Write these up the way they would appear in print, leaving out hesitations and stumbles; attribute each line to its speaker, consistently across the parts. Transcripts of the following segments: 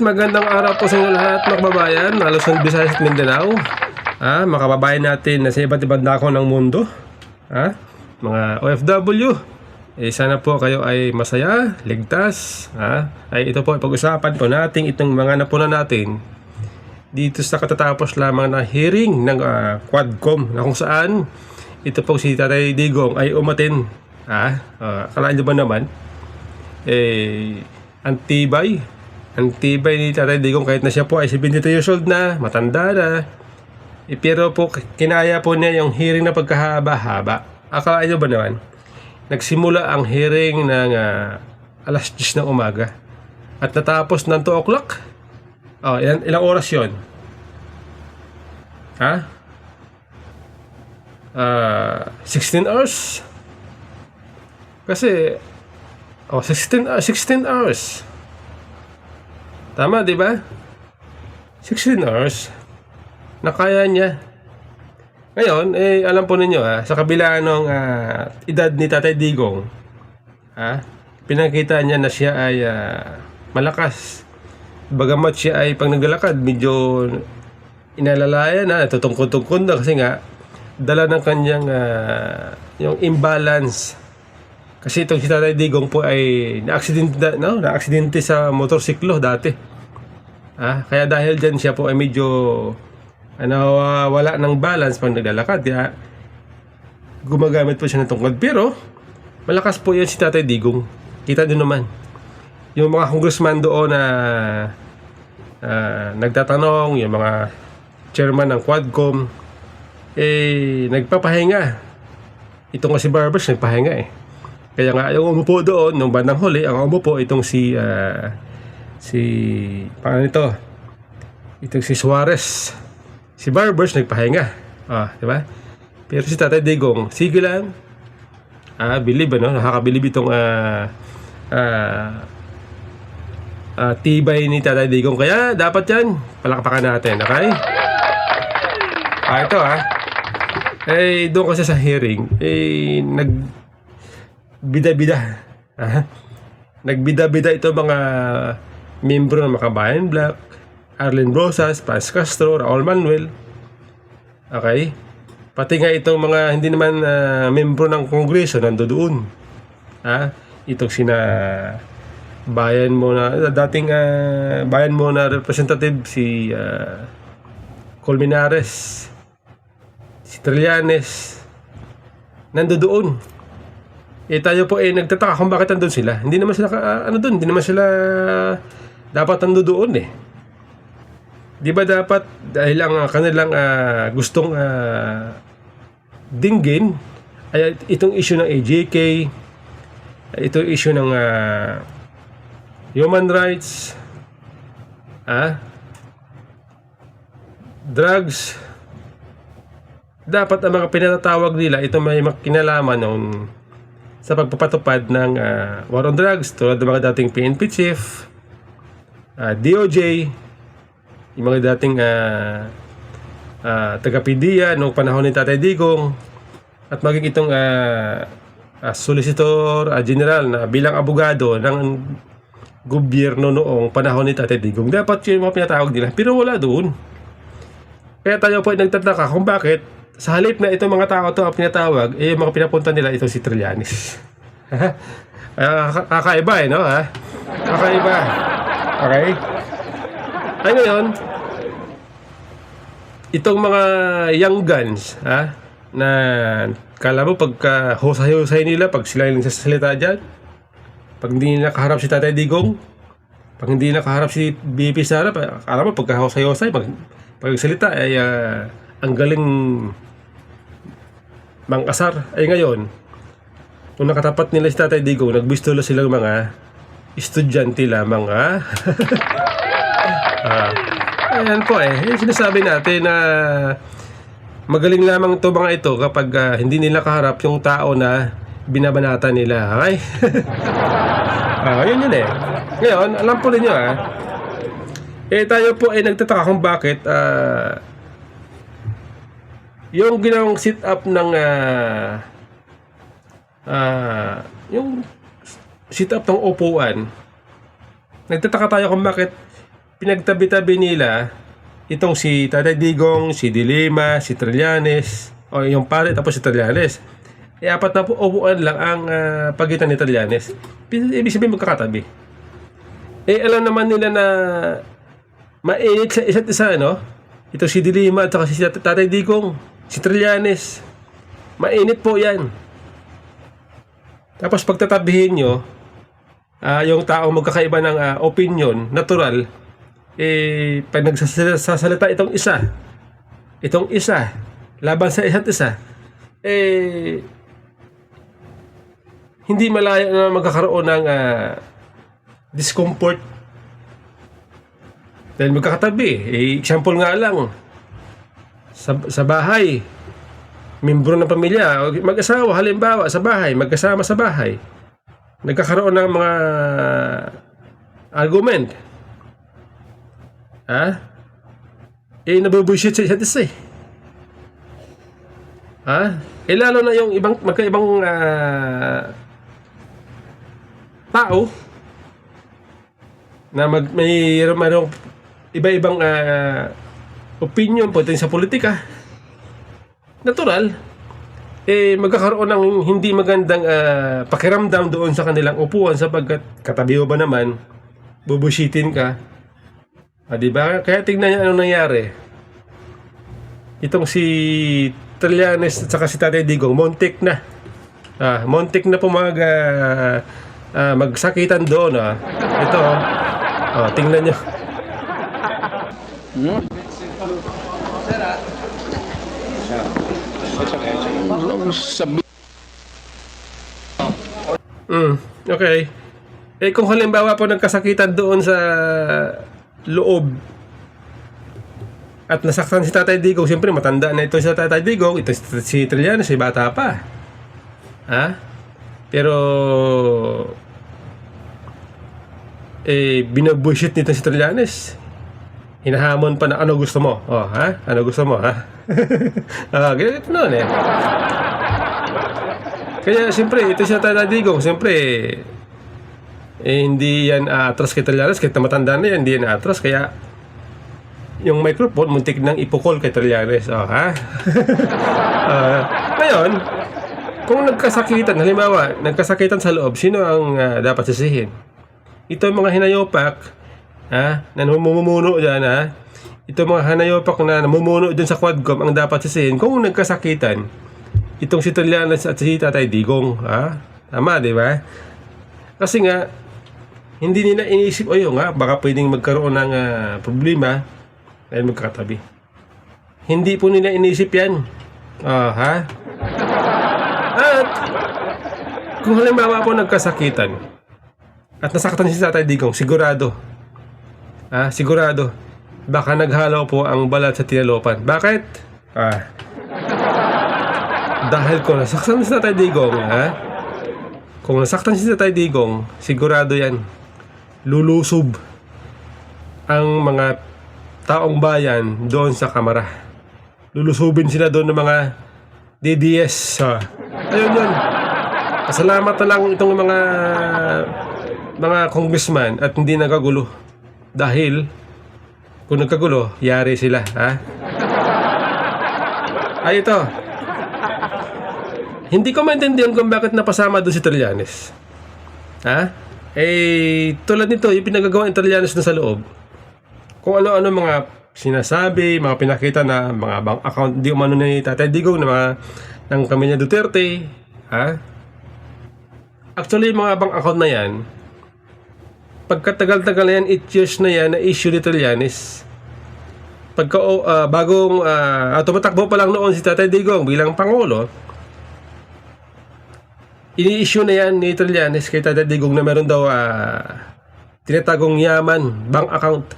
Speaker 1: Magandang araw po sa inyo lahat mga kababayan, Luzon, Visayas at Mindanao. Mga kababayan natin na sa iba't ibang dako ng mundo. Mga OFW, sana po kayo ay masaya, ligtas. Ito po, pag-usapan po natin itong mga napunan natin dito sa katatapos lamang na hearing ng Quadcom, na kung saan ito po si Tatay Digong ay umatin. Akala nyo ba naman, Antibay ni Tatay Digong kahit na siya po ay 72 years old na, matanda na. Pero po kinaya po niya yung hearing na pagkahaba-haba. Akala nyo ba naman, nagsimula ang hearing ng alas 10 ng umaga at natapos ng 2 o'clock. Ilang oras yun? 16 hours? Kasi 16 hours. Tama, di ba? 16 hours. Nakaya niya. Ngayon, alam po ninyo, sa kabila ng edad ni Tatay Digong, pinakita niya na siya ay malakas. Bagamat siya ay pag naglalakad, medyo inalalaya na, natutungkod-tungkod na kasi nga, dala ng kanyang yung imbalance. Kasi itong si Tatay Digong po ay na-aksidente sa motorsiklo dati. Kaya dahil dyan siya po ay medyo wala ng balance pag naglalakad. Kaya gumagamit po siya ng tungkod. Pero malakas po yan si Tatay Digong. Kita din naman. Yung mga congressman doon na nagtatanong, yung mga chairman ng Quadcom, nagpapahinga. Itong si Barbers nagpahinga Kaya nga yung umupo doon nung bandang huli, ang umupo itong itong si Suarez. Si Barbers nagpahinga. Di ba? Pero si Tatay Digong, sige lang. Believe nakakabilib itong tibay ni Tatay Digong. Kaya dapat yan, palakpakan natin, okay? Ito doon kasi sa hearing, nagbida-bida. Nagbida-bida ito mga membro ng Makabayan Black, Arlen Rosas, Franz Castro, Raul Manuel. Okay? Pati nga itong mga hindi naman membro ng Kongreso nandoon. Itong sina bayan mo na dating bayan mo na representative si Colmenares, si Trillanes, nandoon. Tayo po nagtataka kung bakit nandun sila. Hindi naman sila hindi naman sila dapat nandoon Di ba dapat dahil ang kanilang gustong dinggin ay itong issue ng AJK, itong issue ng human rights, drugs. Dapat ang mga pinatatawag nila ito may kinalaman noon sa pagpapatupad ng war on drugs, tulad ng mga dating PNP chief, DOJ, yung mga dating taga-PDEA noong panahon ni Tatay Digong, at maging itong solicitor general na bilang abogado ng gobyerno noong panahon ni Tatay Digong. Dapat yung mga pinatawag nila, pero wala doon. Kaya tayo po ay nagtataka kung bakit sa halip na itong mga tao ito ang pinatawag, yung mga pinapunta nila ito si Trillanes. Kakaiba no? Kakaiba. Okay? Ay ngayon, itong mga young guns, na kala mo pagka husay-husay nila, pag sila yung nagsasalita dyan, pag hindi nakaharap si Tatay Digong, pag hindi nakaharap si BP Sara, kala mo pagka husay-husay, pag salita ay ang galing mang-asar. Ay ngayon, kung nakatapat nila si Tatay Digong, nagbistola silang mga estudyante lamang. Ayan po sinasabi natin na magaling lamang ito mga ito kapag hindi nila kaharap yung tao na binabanata nila. Okay? Yun Ngayon, alam po ninyo tayo po ay nagtataka kung bakit yung ginawang sit up ng yung sit up ng upuan, nagtataka tayo kung bakit pinagtabi-tabi nila itong si Tatay Digong, si Dilima, si Trillanes, o yung pare tapos si Trillanes. Apat na upuan lang ang pagitan ni Trillanes. Ibig sabihin magkakatabi. Alam naman nila na mainit sa isa't isa, no? Ito si Dilima at saka si Tatay Digong, si Trillanes. Mainit po yan. Tapos pagtatabihin nyo, yung taong magkakaiba ng opinion, natural, pag nagsasalita itong isa, laban sa isa't isa, hindi malaya na magkakaroon ng discomfort. Dahil magkakatabi. Example nga lang, sa bahay, membro ng pamilya, mag-asawa, halimbawa, sa bahay, magkasama sa bahay, nagkakaroon ng mga argument. Nabubullshit sa isa't isa. Lalo na yung magkaibang tao na mayroong iba-ibang opinion pwede sa politika. Natural, magkakaroon ng hindi magandang pakiramdam doon sa kanilang upuan sapagkat katabi mo ba naman, bubushitin ka. Diba? Kaya tignan niyo anong nangyari. Itong si Trillanes at saka si Tatay Digong, montik na. Montik na po magsakitan doon. Ito, tingnan nyo. Okay. Kung halimbawa po nagkasakitan doon sa loob at nasaktan si Tatay Digong, siyempre matanda na ito si Tatay Digong, ito si Trillanes, si bata pa. Pero binabullshit nito si Trillanes. Hinahamon pa na ano gusto mo? Ano gusto mo, ganito noon Kaya siyempre, ito si Tatay Digong, siyempre hindi yan atras kay Trillanes, kahit matanda na yan, hindi yan atras, kaya yung microphone muntik nang ipukol kay Trillanes. Ngayon, kung nagkasakitan, halimbawa, nagkasakitan sa loob, sino ang dapat sisihin? Ito yung mga hinayopak na namumuno dyan, ito mga hanayopak na namumuno dyan sa Quadcom ang dapat sisihin kung nagkasakitan itong si Trillanes at si Tatay Digong. Tama, di ba? Kasi nga, hindi nila inisip, baka pwedeng magkaroon ng problema dahil magkatabi. Hindi po nila inisip yan. At kung halimbawa po nagkasakitan at nasaktan si Tatay Digong, sigurado, baka naghalaw po ang balat sa tinalopan. Bakit? Dahil kung nasaktan si Tatay Digong, kung nasaktan si Tatay Digong, sigurado yan, lulusob ang mga taong bayan doon sa Kamara. Lulusubin sila doon ng mga DDS. Ayun yun. Pasalamat na lang itong mga congressman at hindi nagagulo. Dahil kung nagkagulo, yari sila. Ito. Hindi ko maintindihan kung bakit napasama doon si Trillanes. Tulad nito, yung pinagagawa ng Trillanes na sa loob. Kung ano-ano mga sinasabi, mga pinakita na mga bank account, di umano ni Tatay Digong na mga ng pamilya Duterte. Actually, yung mga bank account na yan, pagkatagal-tagal na yan, 8 years na yan, na issue ni Trillanes. Bagong tumatakbo pa lang noon si Tatay Digong bilang Pangulo, ini-issue na yan ni Trillanes kay Tatay Digong na meron daw tinatagong yaman, bank account.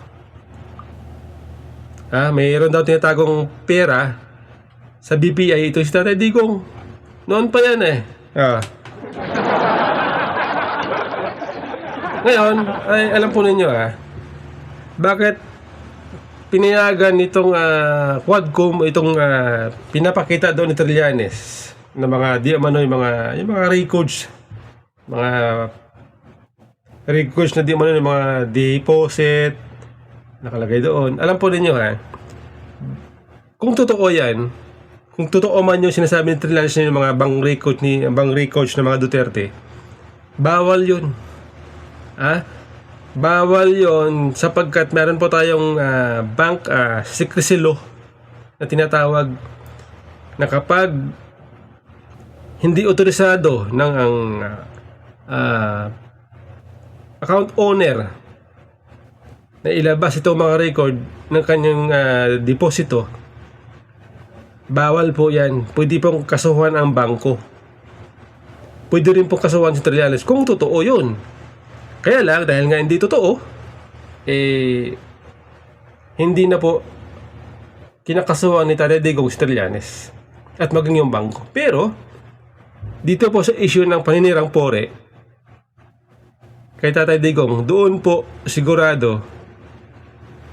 Speaker 1: Mayroon daw tinatagong pera sa BPI. Ito si Tatay Digong. Noon pa yan Ngayon, ay alam po ninyo bakit pinayagan itong Quadcom, itong pinapakita doon ni Trillanes na mga yung mga records, mga records na di umano yung mga deposit, Nakalagay doon. Alam po ninyo ha, kung totoo yan, kung totoo man yung sinasabi ni Trillanes ng mga bang recoach ng mga Duterte, bawal yun. Bawal yon sapagkat meron po tayong bank secrecy law na tinatawag na kapag hindi otorisado ng ang account owner na ilabas itong mga record ng kanyang deposito, bawal po yan. Pwede pong kasuhan ang bangko. Pwede rin pong kasuhan si Trillanes kung totoo yun. Kaya lang, dahil nga hindi totoo, hindi na po kinakasuhan ni Tatay Digong si Trillanes at maging yung bangko. Pero, dito po sa issue ng paninirang pore, kay Tatay Digong, doon po sigurado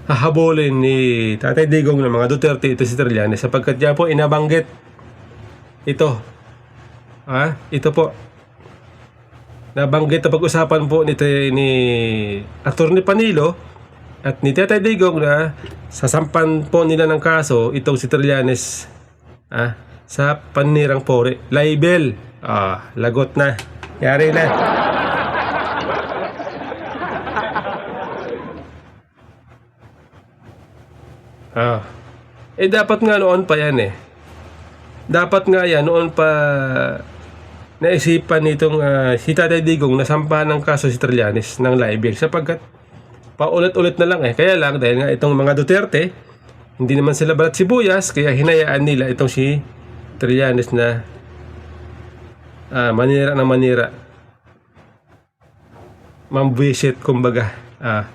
Speaker 1: hahabulin ni Tatay Digong ng mga Duterte ito si Trillanes sapagkat niya po inabanggit ito. Ito po. Nabanggit na pag-usapan po ni Attorney Panilo at ni Tatay Digong na sasampan po nila ng kaso itong si Trillanes sa paninirang pore. Libel. Lagot na. Yari na. Dapat nga noon pa yan Dapat nga yan noon pa naisipan nitong si Tatay Digong na sampahan ng kaso si Trillanes ng libel sapagkat paulit-ulit na lang Kaya lang dahil nga itong mga Duterte hindi naman sila balat sibuyas kaya hinayaan nila itong si Trillanes na manira ng manira. Mambwisit kumbaga.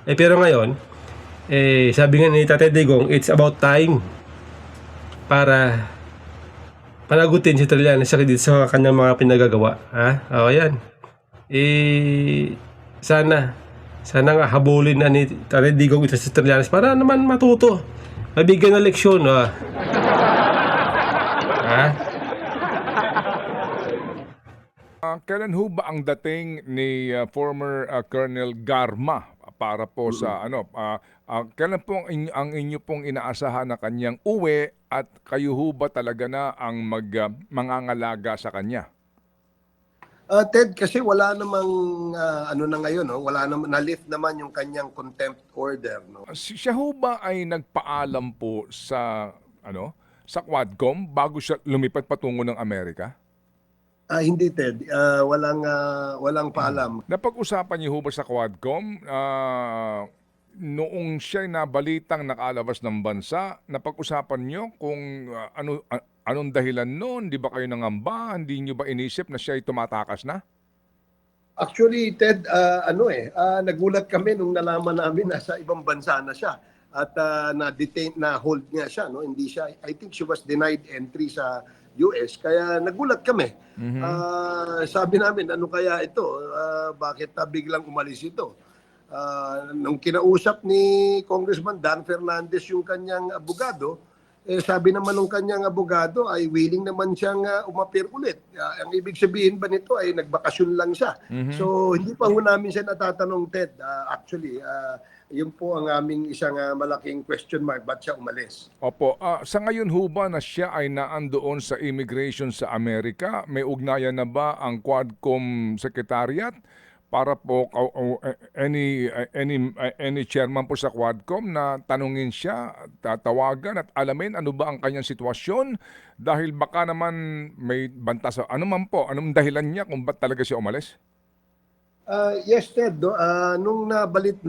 Speaker 1: Pero ngayon sabi nga ni Tatay Digong, it's about time para panagutin si Trillanes sa kanyang mga pinagagawa. Yan. Sana nga habulin na ni Tatay Digong ito si Trillanes para naman matuto. Mabigyan ng leksyon.
Speaker 2: Kailan ho ba ang dating ni former Colonel Garma para po sa kailan po ang inyo pong inaasahan na kanyang uwi at kayo ho ba talaga na ang mangangalaga sa kanya?
Speaker 3: Ted, kasi wala namang na ngayon, wala naman, na-lift naman yung kanyang contempt order.
Speaker 2: Siya ho ba ay nagpaalam po sa sa Quadcom bago siya lumipat patungo ng Amerika?
Speaker 3: Hindi, Ted. Walang paalam.
Speaker 2: Napag-usapan niyo ho ba sa Quadcom noong siya'y nabalitang nakalabas ng bansa, napag-usapan niyo kung anong dahilan noon? Di ba kayo nangamba? Hindi niyo ba inisip na siya'y tumatakas na?
Speaker 3: Actually, Ted, nagulat kami nung nalaman namin na sa ibang bansa na siya at na-detain, na-hold nga siya. Hindi siya, I think she was denied entry sa US, kaya nagulat kami. Sabi namin, ano kaya ito? Bakit biglang umalis ito? Nung kinausap ni Congressman Dan Fernandez yung kanyang abogado, sabi naman ng kanyang abogado ay willing naman siyang umapir ulit. Ang ibig sabihin ba nito ay nagbakasyon lang siya. So hindi pa ho namin siya natatanong, Ted. Actually, yun po ang aming isang malaking question mark, ba't siya umalis?
Speaker 2: Opo. Sa ngayon ho ba na siya ay naandoon sa immigration sa Amerika? May ugnayan na ba ang Quadcom Secretariat para po any chairman po sa Quadcom na tanungin siya, tatawagan at alamin ano ba ang kanyang sitwasyon dahil baka naman may banta sa anong dahilan niya kung ba't talaga siya umalis?
Speaker 3: Yes, Ted. Nung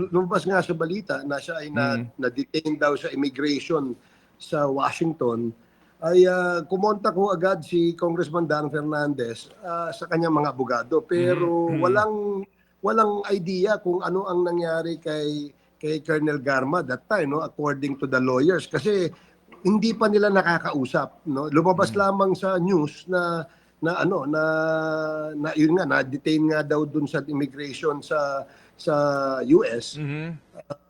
Speaker 3: lumabas nga sa balita na siya ay na-detain daw sa immigration sa Washington, ay kumontak ko agad si Congressman Dan Fernandez sa kanyang mga abogado. Pero walang idea kung ano ang nangyari kay Colonel Garma that time, according to the lawyers. Kasi hindi pa nila nakakausap. Lumabas lamang sa news na yun nga, na-detain nga daw dun sa immigration sa US.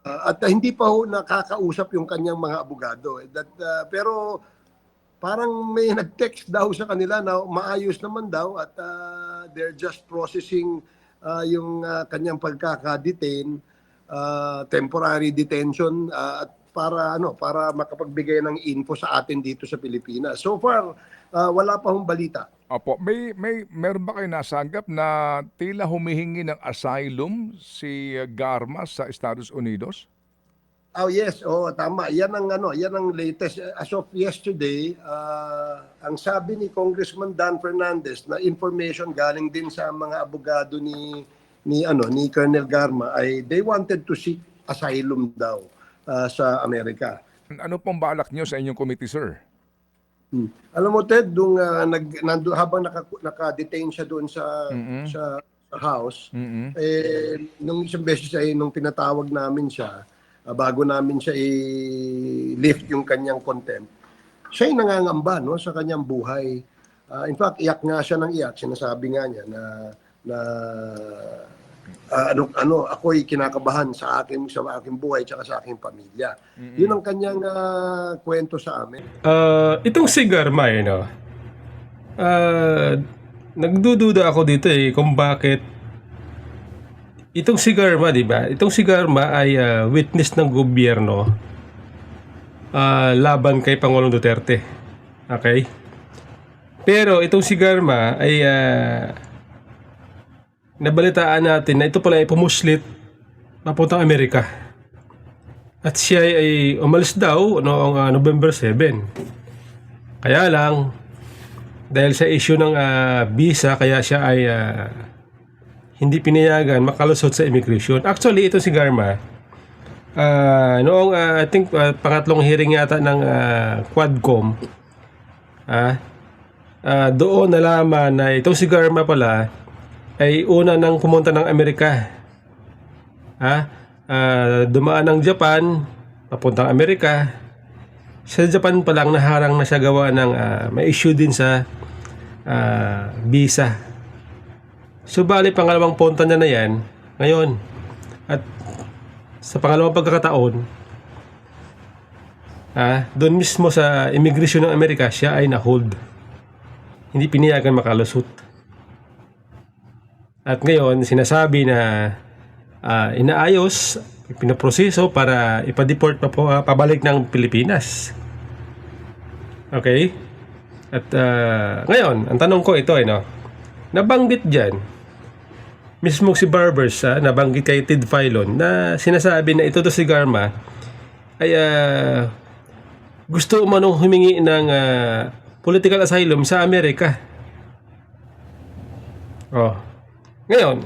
Speaker 3: At hindi pa ho nakakausap yung kanyang mga abogado. Pero parang may nag-text daw sa kanila na maayos naman daw at they're just processing yung kanyang pagkaka-detain. temporary detention at para makapagbigay ng info sa atin dito sa Pilipinas. So far, wala pa hong balita.
Speaker 2: Opo, meron ba kayo nasagap na tila humihingi ng asylum si Garma sa Estados Unidos?
Speaker 3: Oh yes, tama. Yan ang latest. As of yesterday, ang sabi ni Congressman Dan Fernandez na information galing din sa mga abogado ni Colonel Garma ay they wanted to seek asylum daw sa Amerika.
Speaker 2: Ano pong balak nyo sa inyong committee, sir?
Speaker 3: Alam mo Ted, habang naka-detain siya doon sa house, nung isang beses ay nung tinatawag namin siya, bago namin siya i-lift yung kanyang contempt, siya ay nangangamba sa kanyang buhay. In fact, iyak nga siya ng iyak. Sinasabi nga niya na ako'y kinakabahan sa aking buhay at sa aking pamilya. Yun ang kanyang kwento sa amin.
Speaker 1: Itong si Garma, nagdududa ako dito kung bakit itong si Garma, di ba? Itong si Garma ay witness ng gobyerno laban kay Pangulong Duterte. Okay? Pero itong si Garma ay nabalitaan natin na ito pala ay pumuslit papuntang Amerika. At siya ay umalis daw noong November 7. Kaya lang, dahil sa issue ng visa, kaya siya ay hindi pinayagan makalusot sa immigration. Actually, ito si Garma, noong I think pangatlong hearing yata ng Quadcom, doon nalaman na itong si Garma pala ay una nang pumunta ng Amerika. Dumaan ng Japan, papuntang Amerika. Sa Japan pa lang naharang na siya gawa ng may issue din sa visa. So bali pangalawang punta niya na yan ngayon. At sa pangalawang pagkakataon, doon mismo sa immigration ng Amerika, siya ay na-hold. Hindi pinayagan makalusot. At ngayon, sinasabi na inaayos, pinaproseso para ipa-deport pabalik ng Pilipinas. Okay? At ngayon, ang tanong ko ito, nabanggit dyan, mismo si Barbers, nabanggit kay Ted Filon, na sinasabi na ito to si Garma, ay gusto umanong humingi ng political asylum sa Amerika. Ngayon,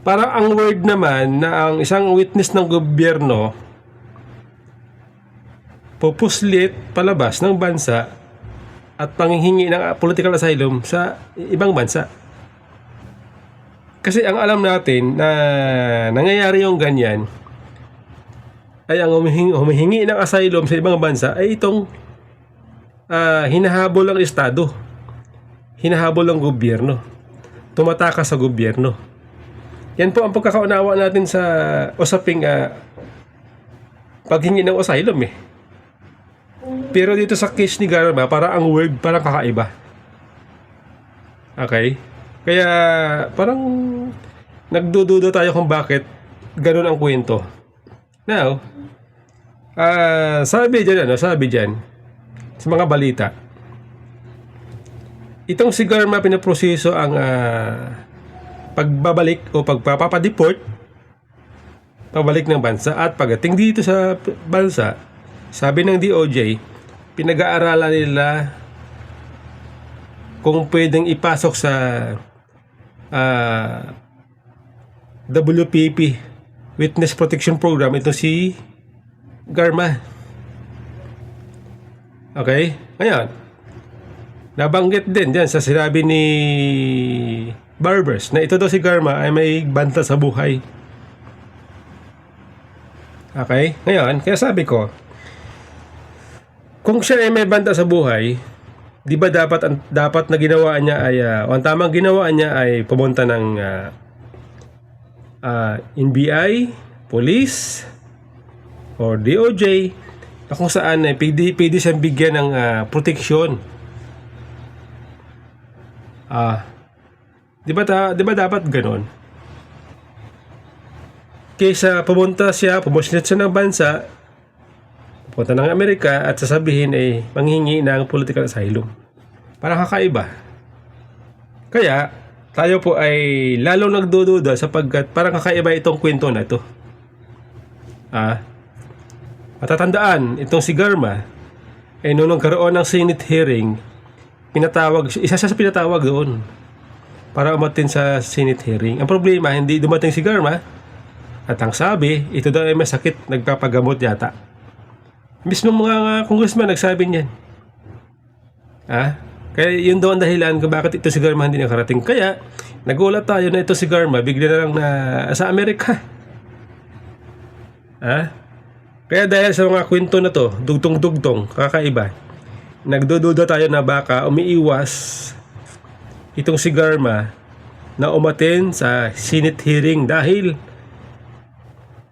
Speaker 1: parang ang word naman na ang isang witness ng gobyerno pupuslit palabas ng bansa at panghihingi ng political asylum sa ibang bansa. Kasi ang alam natin na nangyayari yung ganyan ay ang humihingi ng asylum sa ibang bansa ay itong hinahabol ng Estado, hinahabol ng gobyerno, tumatakas sa gobyerno. Yan po ang pagkakaunawa natin sa usaping paghingi ng asylum Pero dito sa case ni Garma, para ang word parang kakaiba. Okay? Kaya parang nagdududa tayo kung bakit ganun ang kwento. Now, sabi dyan sa mga balita, itong si Garma pinaproseso ang pagbabalik o pagpapadeport pabalik ng bansa, at pagdating dito sa bansa, sabi ng DOJ, pinag-aaralan nila kung pwedeng ipasok sa WPP, Witness Protection Program, ito si Garma. Okay? Ngayon, nabanggit din dyan sa sinabi ni Barbers na ito daw si Garma ay may banta sa buhay. Okay? Ngayon, kaya sabi ko, kung siya ay may banta sa buhay, di ba dapat na ginawa niya ay ang tamang ginawa niya ay pumunta ng NBI, police, or DOJ, na kung saan ay pwede siyang bigyan ng proteksyon. Di ba dapat ganon? kaysa pumunta siya, pumusunod siya ng bansa, pupunta ng Amerika at sasabihin ay manghingi ng political asylum. Parang kakaiba. Kaya, tayo po ay lalong nagdududa sapagkat parang kakaiba itong kwento na ito. Matatandaan, itong si Garma, ay nung nagkaroon ng Senate hearing, isa siya sa pinatawag doon para umatin sa Senate hearing. Ang problema, hindi dumating si Garma at ang sabi, ito daw ay masakit, nagpapagamot yata. Mismo mga congressman nagsabi niyan. Kaya yun daw ang dahilan kung bakit ito si Garma hindi nakarating. Kaya nagulat tayo na ito si Garma bigla na lang na sa Amerika. Kaya dahil sa mga kwento na to, dugtong-dugtong, kakaiba, nagdududa tayo na baka umiiwas itong si Garma na umatin sa Senate hearing dahil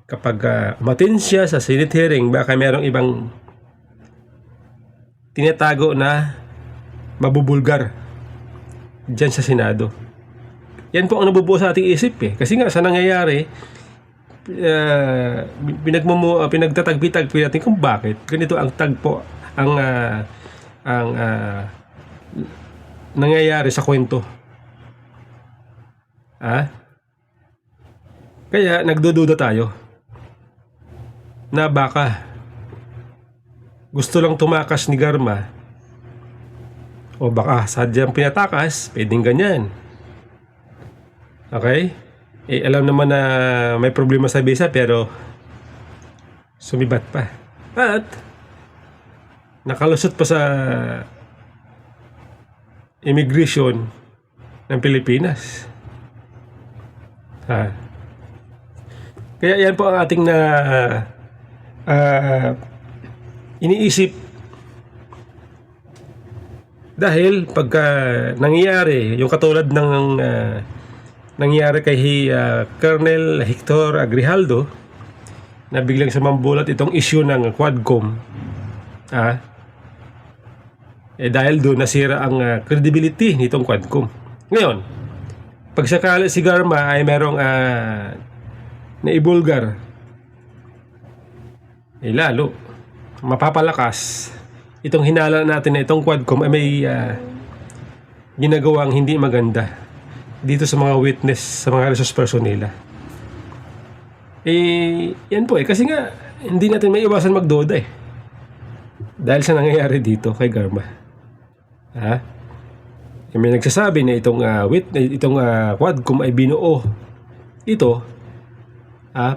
Speaker 1: kapag umatin siya sa Senate hearing, baka merong ibang tinatago na mabubulgar dyan sa Senado. Yan po ang nabubuo sa ating isip kasi nga sa nangyayari, pinagtatagpi-tagpi natin kung bakit ganito ang tagpo ang nangyayari sa kwento. Kaya nagdududa tayo na baka gusto lang tumakas ni Garma o baka sadyang pinatakas, pwedeng ganyan. Okay? Alam naman na may problema sa visa pero sumibat pa. At nakalusot pa sa immigration ng Pilipinas. Kaya yan po ang ating iniisip. Dahil pagka nangyayari yung katulad ng nangyari kay Colonel Hector Agrijaldo na biglang sumambulat itong issue ng Quadcom, dahil doon nasira ang credibility nitong Quadcom. Ngayon, pag sakali si Garma ay merong naibulgar, lalo mapapalakas itong hinala natin na itong Quadcom ay may ginagawang hindi maganda dito sa mga witness, sa mga resource person nila. Yan po kasi nga hindi natin may iwasan magduda dahil sa nangyayari dito kay Garma. May nagsasabi na itong Quadcom ay binuo ito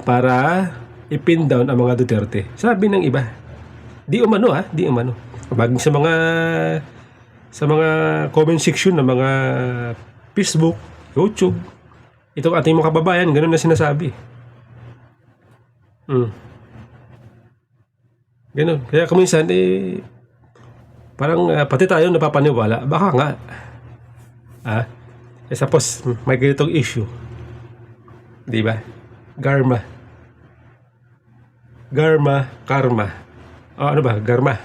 Speaker 1: para ipin down ang mga Duterte. Sabi ng iba, di umano. Baging sa mga comment section ng mga Facebook, YouTube, itong ating mga kababayan, ganun na sinasabi. Ganun. Kaya kuminsan, parang pati tayo napapaniwala. Baka nga. Suppose may ganitong issue. Diba? Garma, karma. Ano ba? Garma.